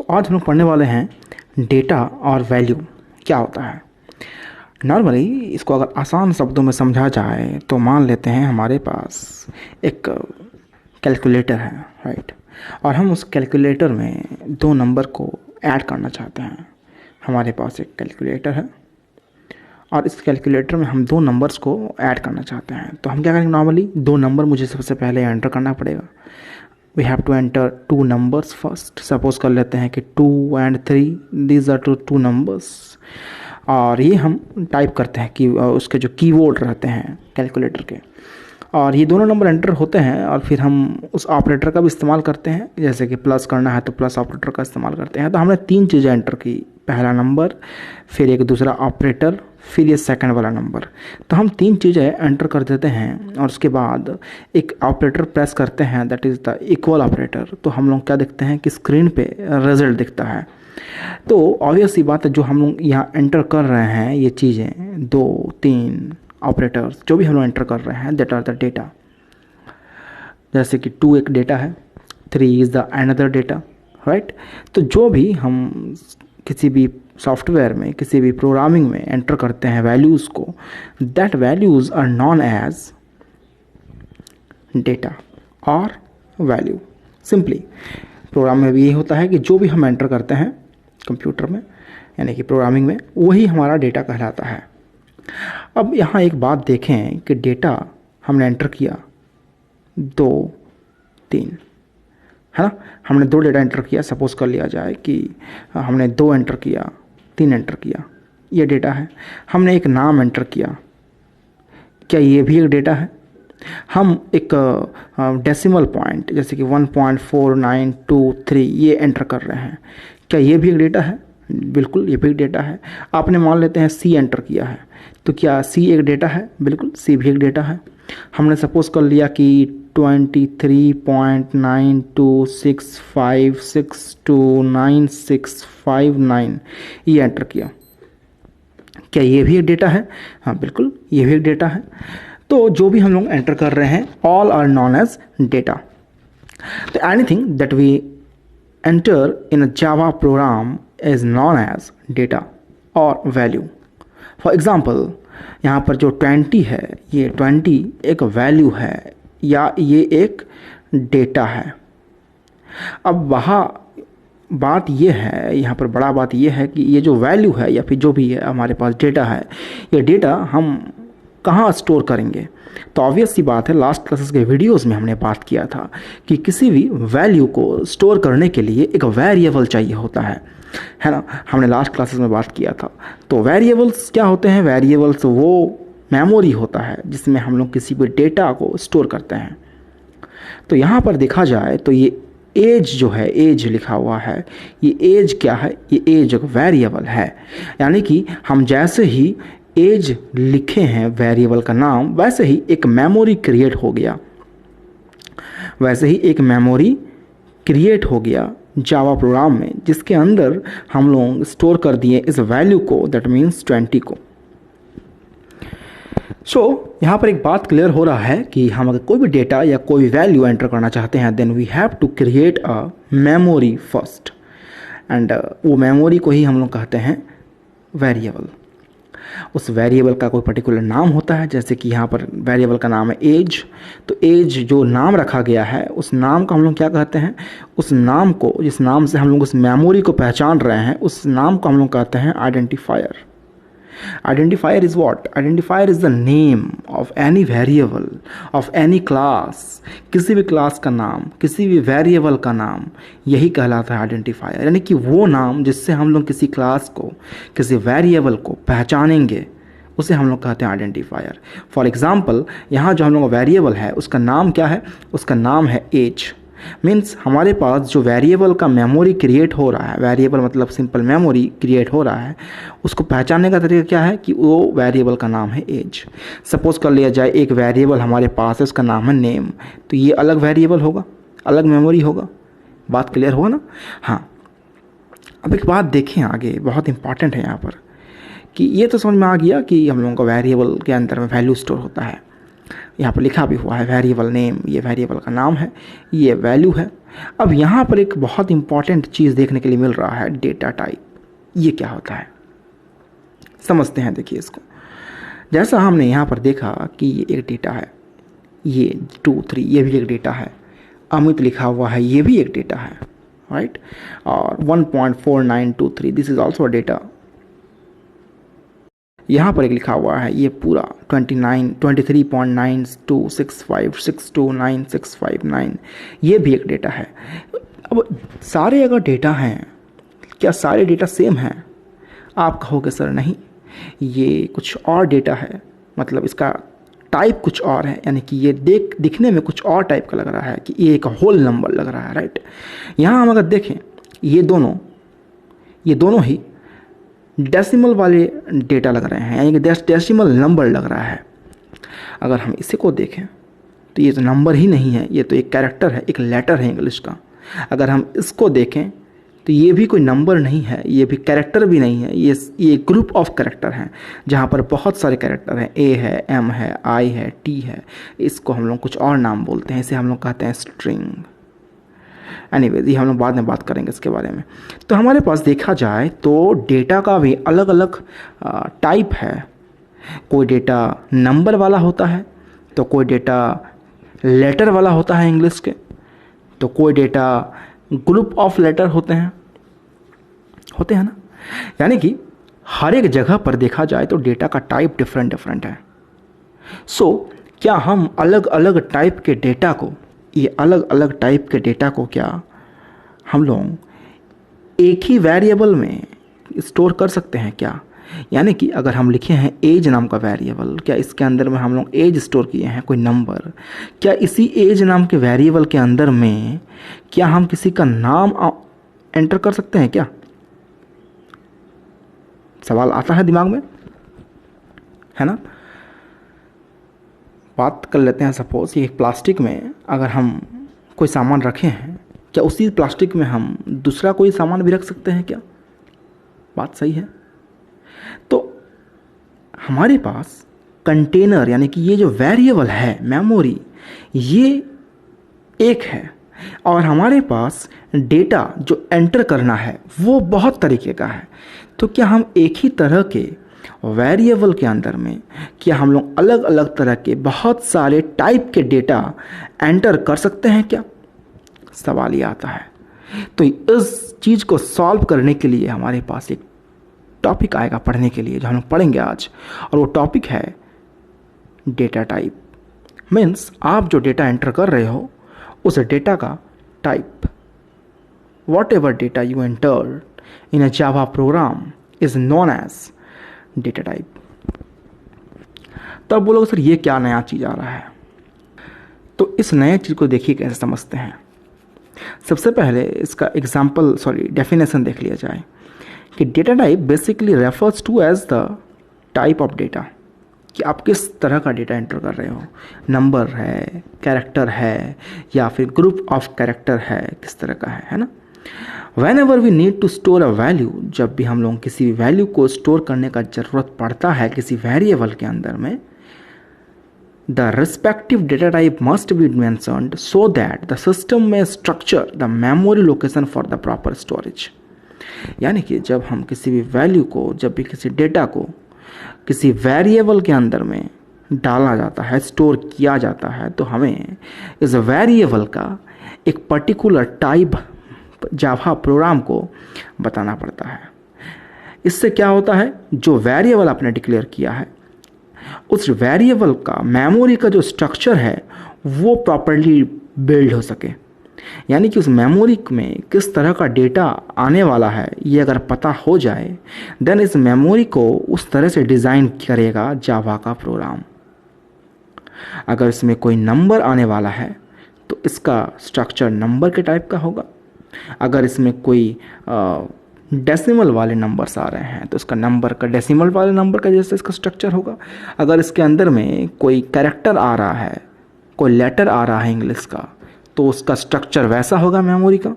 आज हम लोग पढ़ने वाले हैं डेटा और वैल्यू क्या होता है। नॉर्मली इसको अगर आसान शब्दों में समझा जाए तो मान लेते हैं हमारे पास एक कैलकुलेटर है, राइट। और हम उस कैलकुलेटर में दो नंबर को ऐड करना चाहते हैं। हमारे पास एक कैलकुलेटर है और इस कैलकुलेटर में हम दो नंबर्स को ऐड करना चाहते हैं। तो हम क्या करेंगे, नॉर्मली दो नंबर मुझे सबसे पहले एंटर करना पड़ेगा। We have to enter two numbers first. Suppose कर लेते हैं कि 2 and 3, these are two numbers. और ये हम टाइप करते हैं कि उसके जो कीवर्ड रहते हैं कैलकुलेटर के, और ये दोनों नंबर एंटर होते हैं। और फिर हम उस ऑपरेटर का भी इस्तेमाल करते हैं, जैसे कि प्लस करना है तो प्लस ऑपरेटर का इस्तेमाल करते हैं। तो हमने तीन चीज़ें एंटर की, पहला नंबर, फिर एक दूसरा ऑपरेटर, फिर ये सेकंड वाला नंबर। तो हम तीन चीज़ें एंटर कर देते हैं और उसके बाद एक ऑपरेटर प्रेस करते हैं, that is the equal operator. तो हम लोग क्या देखते हैं कि स्क्रीन पे रिजल्ट दिखता है। तो ऑब्वियस सी बात है, जो हम लोग यहाँ एंटर कर रहे हैं ये चीज़ें, 2, 3 ऑपरेटर्स जो भी हम लोग एंटर कर रहे हैं, दैट आर द डेटा। जैसे कि 2 एक डेटा है, 3 is the another data, right. तो जो भी हम किसी भी सॉफ्टवेयर में, किसी भी प्रोग्रामिंग में एंटर करते हैं वैल्यूज़ को, that values are known as data और वैल्यू। सिंपली प्रोग्राम में भी यही होता है कि जो भी हम एंटर करते हैं कंप्यूटर में, यानी कि प्रोग्रामिंग में, वही हमारा डेटा कहलाता है। अब यहाँ एक बात देखें कि डेटा हमने एंटर किया 2, 3, है ना। हमने 2 डेटा एंटर किया। सपोज कर लिया जाए कि हमने 2 एंटर किया, 3 एंटर किया, ये डेटा है। हमने एक नाम एंटर किया, क्या ये भी एक डेटा है। हम एक डेसिमल पॉइंट जैसे कि 1.4923 ये एंटर कर रहे हैं, क्या ये भी एक डेटा है। बिल्कुल, ये भी एक डेटा है। आपने मान लेते हैं सी एंटर किया है, तो क्या सी एक डेटा है। बिल्कुल, सी भी एक डेटा है। हमने सपोज कर लिया कि 23.9265629659 ये एंटर किया, क्या ये भी एक डेटा है। हाँ बिल्कुल, ये भी एक डेटा है। तो जो भी हम लोग एंटर कर रहे हैं, all are known as data. तो anything that we enter in a Java program is known as data और वैल्यू। फॉर एग्जाम्पल, यहाँ पर जो 20 है, ये 20 एक वैल्यू है या ये एक डेटा है। अब वहाँ बात ये है, यहाँ पर बड़ा बात ये है कि ये जो वैल्यू है या फिर जो भी है हमारे पास डेटा है, ये डेटा हम कहाँ स्टोर करेंगे। तो ऑब्वियस सी बात है, लास्ट क्लासेस के वीडियोस में हमने बात किया था कि किसी भी वैल्यू को स्टोर करने के लिए एक वेरिएबल चाहिए होता है ना। हमने लास्ट क्लासेस में बात किया था। तो वेरिएबल्स क्या होते हैं, वेरिएबल्स वो मेमोरी होता है जिसमें हम लोग किसी भी डेटा को स्टोर करते हैं। तो यहाँ पर देखा जाए तो ये एज जो है, एज लिखा हुआ है, ये एज क्या है, ये एज एक वेरिएबल है। यानी कि हम जैसे ही एज लिखे हैं वेरिएबल का नाम, वैसे ही एक मेमोरी क्रिएट हो गया, वैसे ही एक मेमोरी क्रिएट हो गया जावा प्रोग्राम में, जिसके अंदर हम लोग स्टोर कर दिए इस वैल्यू को, दैट मीन्स 20 को। यहाँ पर एक बात क्लियर हो रहा है कि हम अगर कोई भी डेटा या कोई भी वैल्यू एंटर करना चाहते हैं, then we have to create a memory first, and वो मेमोरी को ही हम लोग कहते हैं वेरिएबल। उस वेरिएबल का कोई पर्टिकुलर नाम होता है, जैसे कि यहाँ पर वेरिएबल का नाम है एज। तो एज जो नाम रखा गया है, उस नाम को हम लोग क्या कहते हैं, उस नाम को, जिस नाम से हम लोग उस मेमोरी को पहचान रहे हैं, उस नाम को हम लोग कहते हैं identifier. Identifier is what? Identifier is the name of any variable of any class। किसी भी क्लास का नाम, किसी भी वेरिएबल का नाम, यही कहलाता है आइडेंटिफायर। यानी कि वो नाम जिससे हम लोग किसी क्लास को, किसी वेरिएबल को पहचानेंगे, उसे हम लोग कहते हैं आइडेंटिफायर। फॉर एग्जाम्पल, यहाँ जो हम लोग वेरिएबल है उसका नाम क्या है, उसका नाम है एज। मीन्स हमारे पास जो वेरिएबल का मेमोरी क्रिएट हो रहा है, वेरिएबल मतलब सिंपल मेमोरी क्रिएट हो रहा है, उसको पहचानने का तरीका क्या है कि वो वेरिएबल का नाम है एज। सपोज कर लिया जाए एक वेरिएबल हमारे पास है, उसका नाम है नेम, तो ये अलग वेरिएबल होगा, अलग मेमोरी होगा। बात क्लियर होगा ना। हाँ, अब एक बात देखें आगे, बहुत इंपॉर्टेंट है यहाँ पर, कि ये तो समझ में आ गया कि हम लोगों का वेरिएबल के अंदर में वैल्यू स्टोर होता है। यहाँ पर लिखा भी हुआ है वेरिएबल नेम, ये वेरिएबल का नाम है, ये वैल्यू है। अब यहाँ पर एक बहुत इंपॉर्टेंट चीज़ देखने के लिए मिल रहा है, डेटा टाइप। ये क्या होता है समझते हैं। देखिए इसको, जैसा हमने यहाँ पर देखा कि ये एक डेटा है, ये 2 3 ये भी एक डेटा है, अमित लिखा हुआ है ये भी एक डेटा है, राइट। और 1.4923 दिस इज ऑल्सो डेटा। यहाँ पर एक लिखा हुआ है ये पूरा 23.9265629659 ये भी एक डेटा है। अब सारे अगर डेटा हैं, क्या सारे डेटा सेम हैं? आप कहोगे सर नहीं, ये कुछ और डेटा है, मतलब इसका टाइप कुछ और है, यानी कि ये दिखने में कुछ और टाइप का लग रहा है कि ये एक होल नंबर लग रहा है, राइट। यहाँ हम अगर देखें ये दोनों ही डेसिमल वाले डेटा लग रहे हैं, यानी कि डेसिमल नंबर लग रहा है। अगर हम इसी को देखें तो ये तो नंबर ही नहीं है, ये तो एक कैरेक्टर है, एक लेटर है इंग्लिश का। अगर हम इसको देखें तो ये भी कोई नंबर नहीं है, ये भी कैरेक्टर भी नहीं है, ये ग्रुप ऑफ कैरेक्टर हैं जहाँ पर बहुत सारे कैरेक्टर हैं, ए है, एम है, आई है, टी है। इसको हम लोग कुछ और नाम बोलते हैं, इसे हम लोग कहते हैं स्ट्रिंग। एनीवेज ये हम लोग बाद में बात करेंगे इसके बारे में। तो हमारे पास देखा जाए तो डेटा का भी अलग अलग टाइप है। कोई डेटा नंबर वाला होता है, तो कोई डेटा लेटर वाला होता है इंग्लिश के, तो कोई डेटा ग्रुप ऑफ लेटर होते हैं ना। यानी कि हर एक जगह पर देखा जाए तो डेटा का टाइप डिफरेंट है। सो क्या हम अलग अलग टाइप के डेटा को, ये अलग अलग टाइप के डेटा को क्या हम लोग एक ही वेरिएबल में स्टोर कर सकते हैं क्या? यानी कि अगर हम लिखे हैं एज नाम का वेरिएबल, क्या इसके अंदर में हम लोग एज स्टोर किए हैं, कोई नंबर, क्या इसी एज नाम के वेरिएबल के अंदर में क्या हम किसी का नाम एंटर कर सकते हैं क्या? सवाल आता है दिमाग में, है ना। बात कर लेते हैं, सपोज ये प्लास्टिक में अगर हम कोई सामान रखे हैं, क्या उसी प्लास्टिक में हम दूसरा कोई सामान भी रख सकते हैं क्या? बात सही है। तो हमारे पास कंटेनर यानी कि ये जो वेरिएबल है मेमोरी, ये एक है, और हमारे पास डेटा जो एंटर करना है वो बहुत तरीके का है। तो क्या हम एक ही तरह के वेरिएबल के अंदर में क्या हम लोग अलग अलग तरह के बहुत सारे टाइप के डेटा एंटर कर सकते हैं क्या? सवाल ये आता है। तो इस चीज़ को सॉल्व करने के लिए हमारे पास एक टॉपिक आएगा पढ़ने के लिए, जो हम लोग पढ़ेंगे आज, और वो टॉपिक है डेटा टाइप। मीन्स आप जो डेटा एंटर कर रहे हो उस डेटा का type. Whatever data you enter in a Java program is known as data type. तब बोलोगे सर ये क्या नया चीज़ आ रहा है? तो इस नए चीज़ को देखिए कैसे समझते हैं। सबसे पहले इसका डेफिनेशन देख लिया जाए कि data type basically refers to as the type of data, कि आप किस तरह का डेटा एंटर कर रहे हो, नंबर है, कैरेक्टर है, या फिर ग्रुप ऑफ कैरेक्टर है, किस तरह का है ना। Whenever we need to store a value, जब भी हम लोग किसी वैल्यू को स्टोर करने का ज़रूरत पड़ता है किसी वेरिएबल के अंदर में, the respective data type must be mentioned so that the system may structure the memory location for the proper storage। यानी कि जब हम किसी भी वैल्यू को, जब भी किसी डेटा को किसी वेरिएबल के अंदर में डाला जाता है, स्टोर किया जाता है, तो हमें इस वेरिएबल का एक पर्टिकुलर टाइप जावा प्रोग्राम को बताना पड़ता है। इससे क्या होता है, जो वेरिएबल आपने डिक्लेयर किया है उस वेरिएबल का मेमोरी का जो स्ट्रक्चर है वो प्रॉपर्ली बिल्ड हो सके। यानी कि उस मेमोरी में किस तरह का डेटा आने वाला है ये अगर पता हो जाए, देन इस मेमोरी को उस तरह से डिज़ाइन करेगा जावा का प्रोग्राम। अगर इसमें कोई नंबर आने वाला है तो इसका स्ट्रक्चर नंबर के टाइप का होगा। अगर इसमें कोई डेसिमल वाले नंबर्स आ रहे हैं तो इसका नंबर का डेसिमल वाले नंबर का जैसे इसका स्ट्रक्चर होगा। अगर इसके अंदर में कोई कैरेक्टर आ रहा है, कोई लेटर आ रहा है इंग्लिश का, तो उसका स्ट्रक्चर वैसा होगा मेमोरी का।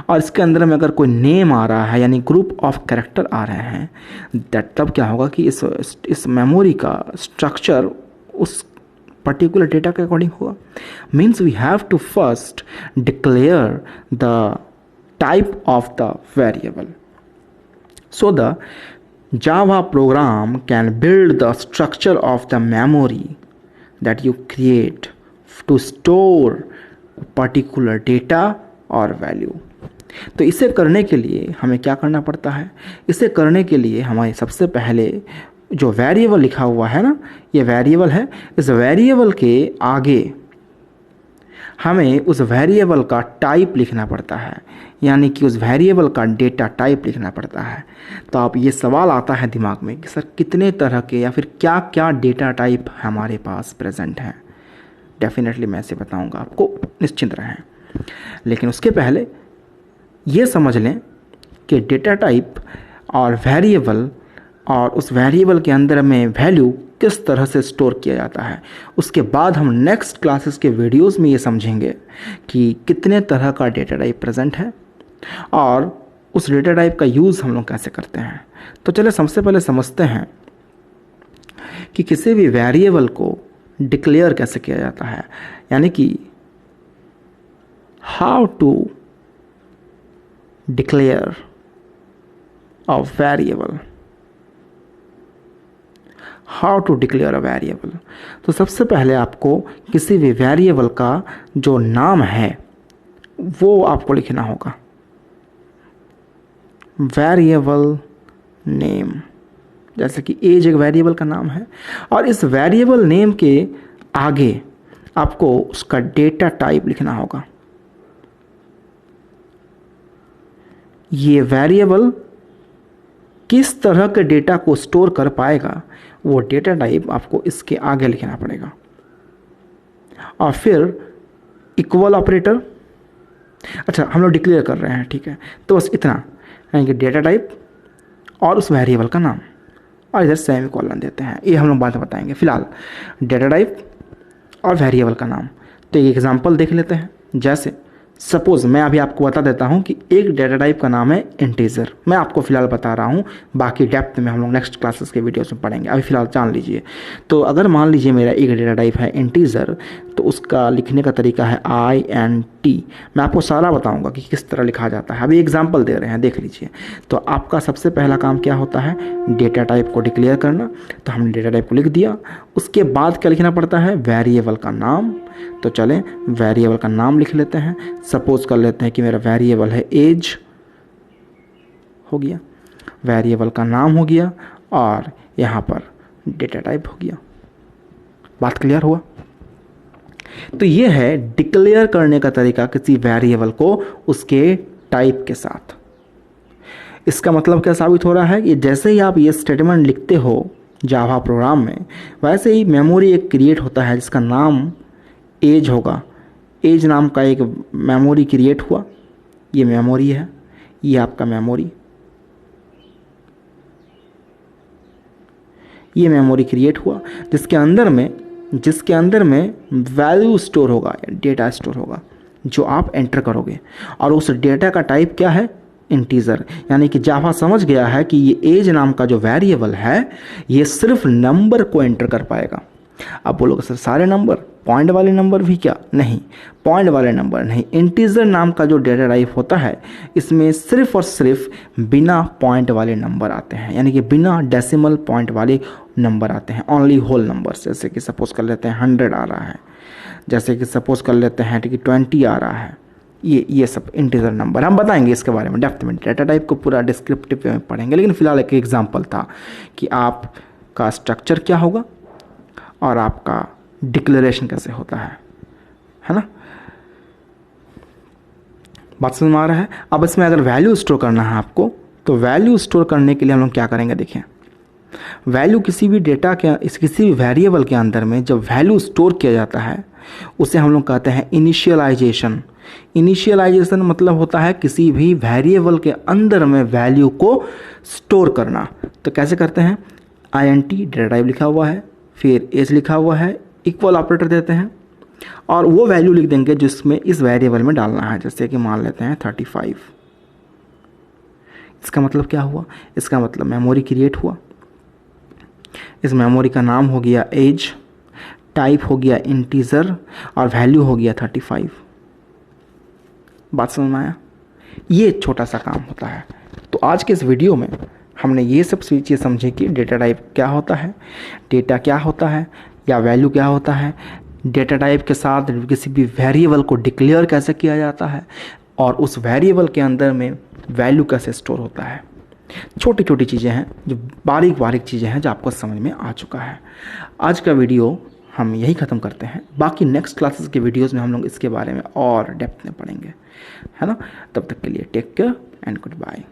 और इसके अंदर में अगर कोई नेम आ रहा है यानी ग्रुप ऑफ कैरेक्टर आ रहे हैं, तब क्या होगा कि इस मेमोरी का स्ट्रक्चर उस पर्टिकुलर डेटा के अकॉर्डिंग होगा। Means we have to first declare the type of the variable so the Java program can build the structure of the memory that you create to store particular data or value। तो इसे करने के लिए हमें क्या करना पड़ता है? इसे करने के लिए हमें सबसे पहले जो वेरिएबल लिखा हुआ है ना, ये वेरिएबल है, इस वेरिएबल के आगे हमें उस वेरिएबल का टाइप लिखना पड़ता है, यानी कि उस वेरिएबल का डेटा टाइप लिखना पड़ता है। तो आप ये सवाल आता है दिमाग में कि सर कितने तरह के या फिर क्या क्या डेटा टाइप हमारे पास प्रेजेंट हैं। डेफिनेटली मैं ऐसे बताऊंगा आपको, निश्चिंत रहें। लेकिन उसके पहले ये समझ लें कि डेटा टाइप और वेरिएबल और उस वेरिएबल के अंदर में वैल्यू किस तरह से स्टोर किया जाता है। उसके बाद हम नेक्स्ट क्लासेस के वीडियोस में ये समझेंगे कि कितने तरह का डेटा टाइप प्रेजेंट है और उस डेटा टाइप का यूज़ हम लोग कैसे करते हैं। तो चलिए सबसे पहले समझते हैं कि किसी भी वेरिएबल को डिक्लेयर कैसे किया जाता है, यानी कि how to declare a variable, how to declare a variable. तो सबसे पहले आपको किसी भी वेरिएबल का जो नाम है वो आपको लिखना होगा, वेरिएबल नेम। जैसे कि एज एक वेरिएबल का नाम है और इस वेरिएबल नेम के आगे आपको उसका डेटा टाइप लिखना होगा। ये वेरिएबल किस तरह के डेटा को स्टोर कर पाएगा वो डेटा टाइप आपको इसके आगे लिखना पड़ेगा। और फिर इक्वल ऑपरेटर, अच्छा हम लोग डिक्लेयर कर रहे हैं, ठीक है, तो बस इतना, यानी कि डेटा टाइप और उस वेरिएबल का नाम और इधर सेमीकोलन देते हैं। ये हम लोग बाद में बताएंगे। फिलहाल डेटा टाइप और वेरिएबल का नाम। तो एक एग्जांपल देख लेते हैं। जैसे सपोज मैं अभी आपको बता देता हूँ कि एक डेटा टाइप का नाम है इंटीजर। मैं आपको फिलहाल बता रहा हूँ, बाकी डेप्थ में हम लोग नेक्स्ट क्लासेस के वीडियोस में पढ़ेंगे। अभी फिलहाल जान लीजिए। तो अगर मान लीजिए मेरा एक डेटा टाइप है इंटीजर, तो उसका लिखने का तरीका है INT। मैं आपको सारा बताऊँगा कि किस तरह लिखा जाता है। अभी एग्जाम्पल दे रहे हैं, देख लीजिए। तो आपका सबसे पहला काम क्या होता है? डेटा टाइप को डिक्लेयर करना। तो हमने डेटा टाइप को लिख दिया। उसके बाद क्या लिखना पड़ता है? वेरिएबल का नाम। तो चलें वेरिएबल का नाम लिख लेते हैं। सपोज कर लेते हैं कि मेरा वेरिएबल है एज, हो गया, वेरिएबल का नाम हो गया और यहाँ पर डेटा टाइप हो गया। बात क्लियर हुआ? तो ये है डिक्लेयर करने का तरीका किसी वेरिएबल को उसके टाइप के साथ। इसका मतलब क्या साबित हो रहा है कि जैसे ही आप ये स्टेटमेंट लिखते हो जावा प्रोग्राम में, वैसे ही मेमोरी एक क्रिएट होता है जिसका नाम एज होगा। एज नाम का एक मेमोरी क्रिएट हुआ। ये मेमोरी है, ये आपका मेमोरी, ये मेमोरी क्रिएट हुआ जिसके अंदर में वैल्यू स्टोर होगा, डेटा स्टोर होगा जो आप एंटर करोगे। और उस डेटा का टाइप क्या है? इंटीजर। यानी कि जावा समझ गया है कि ये एज नाम का जो वेरिएबल है ये सिर्फ नंबर को एंटर कर पाएगा। अब बोलोगे सर सारे नंबर, पॉइंट वाले नंबर भी क्या? नहीं, पॉइंट वाले नंबर नहीं। इंटीजर नाम का जो डेटा टाइप होता है इसमें सिर्फ और सिर्फ बिना पॉइंट वाले नंबर आते हैं, यानी कि बिना डेसिमल पॉइंट वाले नंबर आते हैं, ओनली होल नंबर। जैसे कि सपोज कर लेते हैं 100 आ रहा है, जैसे कि सपोज कर लेते हैं कि 20 आ रहा है। ये सब इंटीजर नंबर। हम बताएंगे इसके बारे में डेप्थ में, डेटा टाइप को पूरा डिस्क्रिप्टिव में पढ़ेंगे। लेकिन फिलहाल एक एग्जाम्पल था कि आपका स्ट्रक्चर क्या होगा और आपका डिक्लेरेशन कैसे होता है ना? बात समझ में आ रहा है? अब इसमें अगर वैल्यू स्टोर करना है आपको, तो वैल्यू स्टोर करने के लिए हम लोग क्या करेंगे? देखिए, वैल्यू किसी भी डेटा के, किसी भी वेरिएबल के अंदर में जब वैल्यू स्टोर किया जाता है उसे हम लोग कहते हैं इनिशियलाइजेशन। इनिशियलाइजेशन मतलब होता है किसी भी वेरिएबल के अंदर में वैल्यू को स्टोर करना। तो कैसे करते हैं? INT डेटा टाइप लिखा हुआ है, फिर एज लिखा हुआ है, इक्वल ऑपरेटर देते हैं और वो वैल्यू लिख देंगे जिसमें इस वेरिएबल में डालना है। जैसे कि मान लेते हैं 35। इसका मतलब क्या हुआ? इसका मतलब मेमोरी क्रिएट हुआ। इस मेमोरी का नाम हो गया एज। टाइप हो गया इंटीजर और वैल्यू हो गया 35। बात समझ में आया? ये छोटा सा काम होता है। तो आज के इस वीडियो में हमने ये सब चीज़ें समझे कि डेटा टाइप क्या होता है, डेटा क्या होता है या वैल्यू क्या होता है, डेटा टाइप के साथ किसी भी वेरिएबल को डिक्लेयर कैसे किया जाता है और उस वेरिएबल के अंदर में वैल्यू कैसे स्टोर होता है। छोटी छोटी चीज़ें हैं, जो बारीक बारीक चीज़ें हैं, जो आपको समझ में आ चुका है। आज का वीडियो हम यही ख़त्म करते हैं। बाकी नेक्स्ट क्लासेस के वीडियोस में हम लोग इसके बारे में और डेप्थ में पढ़ेंगे, है ना। तब तक के लिए take care and good bye.